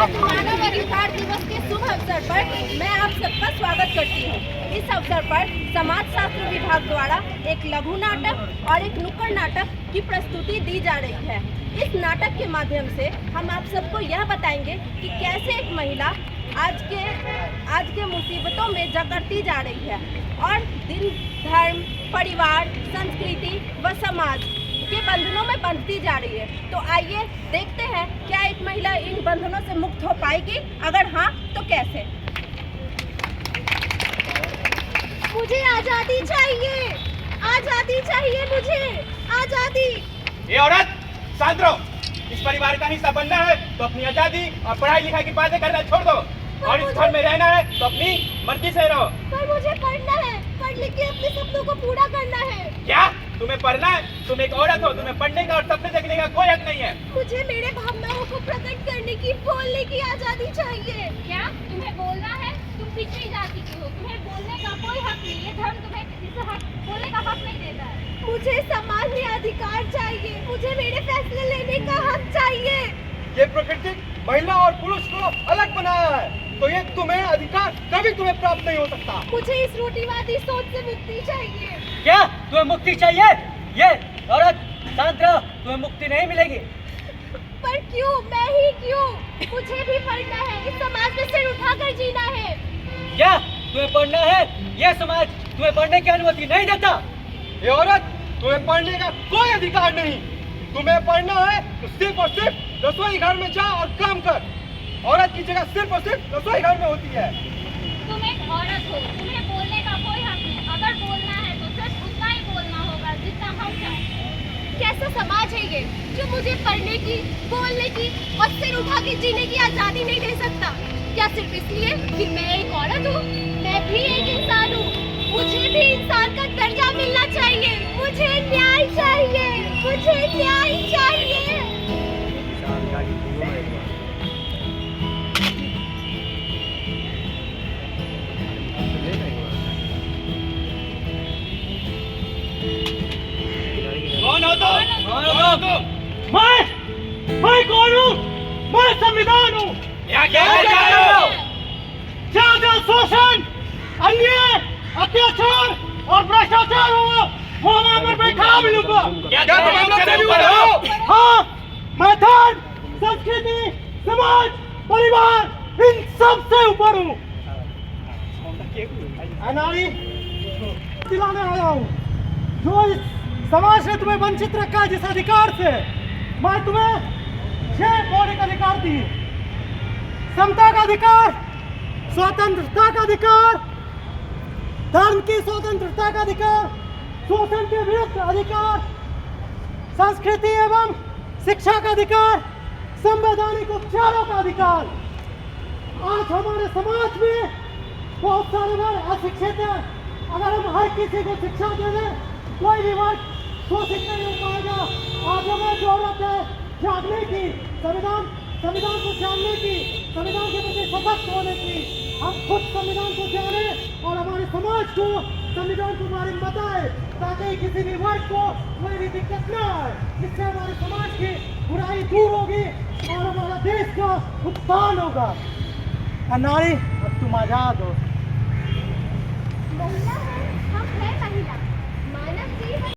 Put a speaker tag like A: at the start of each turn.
A: आज मानव अधिकार दिवस के शुभ अवसर पर मैं आप सबका स्वागत करती हूँ। इस अवसर पर समाज शास्त्र विभाग द्वारा एक लघु नाटक और एक नुक्कड़ नाटक की प्रस्तुति दी जा रही है। इस नाटक के माध्यम से हम आप सबको यह बताएंगे कि कैसे एक महिला आज के मुसीबतों में जकड़ती जा रही है और दिन, धर्म, परिवार, संस्कृति व समाज के बंधनों में बंधती जा रही है। तो आइए देखते हैं क्या एक महिला इन बंधनों से मुक्त हो पाएगी, अगर हाँ तो कैसे। मुझे आजादी चाहिए, आजादी चाहिए, मुझे आजादी।
B: ये औरत शांत रहो। इस परिवार का हिस्सा बनना है तो अपनी आजादी और पढ़ाई लिखाई की बातें करना छोड़ दो और इस घर में रहना है तो अपनी मर्जी से रहो।
A: पर मुझे पढ़ना है, पढ़ लिख के अपने सपनों को पूरा करना है।
B: क्या तुम्हें पढ़ना है? तुम एक औरत हो, तुम्हें पढ़ने का और सपने देखने का कोई हक नहीं है।
A: मुझे मेरे भावनाओं को प्रकट करने की, बोलने की आजादी चाहिए।
C: क्या तुम्हें बोलना है? तुम पिछड़ी जाति की हो, तुम्हें बोलने का कोई हक नहीं है। धर्म तुम्हें इस हक बोलने का हक नहीं देता है।
A: मुझे समाज में अधिकार चाहिए, मुझे मेरे फैसले लेने का हक चाहिए।
D: ये प्रकृति महिला और पुरुष को अलग बनाया है, तो ये तुम्हें अधिकार कभी तुम्हें प्राप्त नहीं हो सकता।
A: मुझे इस रूढ़िवादी सोच से मुक्ति चाहिए।
E: क्या तुम्हें मुक्ति चाहिए? ये औरत शांत रहो, तुम्हें मुक्ति नहीं मिलेगी।
A: पर क्यों, मैं ही क्यों? मुझे भी पढ़ना है, इस समाज में सिर उठाकर जीना है।
E: क्या तुम्हें पढ़ना है? यह समाज तुम्हें पढ़ने की अनुमति नहीं देता।
D: ये औरत, तुम्हें पढ़ने का कोई अधिकार नहीं। तुम्हें पढ़ना है तो सिर्फ और सिर्फ रसोई घर में जा और काम कर। औरत की जगह सिर्फ और सिर्फ रसोई घर में होती है।
C: तुम एक औरत हो, तुम्हें बोलने का कोई हक नहीं। अगर बोलना है तो सिर्फ उतना ही बोलना होगा जितना हम चाहें।
A: कैसा समाज है ये जो मुझे पढ़ने की, बोलने की और सिर उठा के जीने की आजादी नहीं दे सकता? क्या सिर्फ इसलिए कि मैं एक औरत हूँ? मैं भी एक इंसान हूँ, मुझे भी इंसान का दर्जा मिलना चाहिए। मुझे न्याय चाहिए, मुझे न्याय चाहिए।
B: कौन हो तुम?
E: मैं कौन हूँ? मैं संविधान हूँ।
B: यहाँ क्या कर रहे हो?
E: ज्यादा शोषण, अन्याय, अत्याचार और भ्रष्टाचार हुआ, वो वहाँ पर बैठा मिलूंगा।
B: क्या तुम हमसे ऊपर हो?
E: हाँ, मैं धर्म, संस्कृति, समाज, परिवार इन सब से ऊपर हूँ। नारी दिलाने आया हूँ जो इस समाज ने तुम्हें वंचित रखा है जिस अधिकार से, मैं तुम्हें 6 मौलिक अधिकार दी। समता का अधिकार, स्वतंत्रता का अधिकार, धर्म की स्वतंत्रता का अधिकार, शोषण के विरुद्ध अधिकार, संस्कृति एवं शिक्षा का अधिकार, संवैधानिक उपचारों का अधिकार। आज हमारे समाज में बहुत सारे लोग अशिक्षित हैं। अगर हम हर किसी को शिक्षा दे दें, कोई भी वर्ग शोषित नहीं हो पाएगा। आज हमें जरूरत है जागने की, संविधान को जानने की, संविधान के प्रति सतर्क होने की। हम खुद संविधान को जाने और हमारे समाज को संविधान के बारे में बताएं, ताकि किसी भी वर्ग को कोई भी दिक्कत न आए। इससे हमारे समाज की बुराई दूर होगी और हमारा देश का उत्थान होगा। नारी, अब तुम आजाद हो।
A: महिला है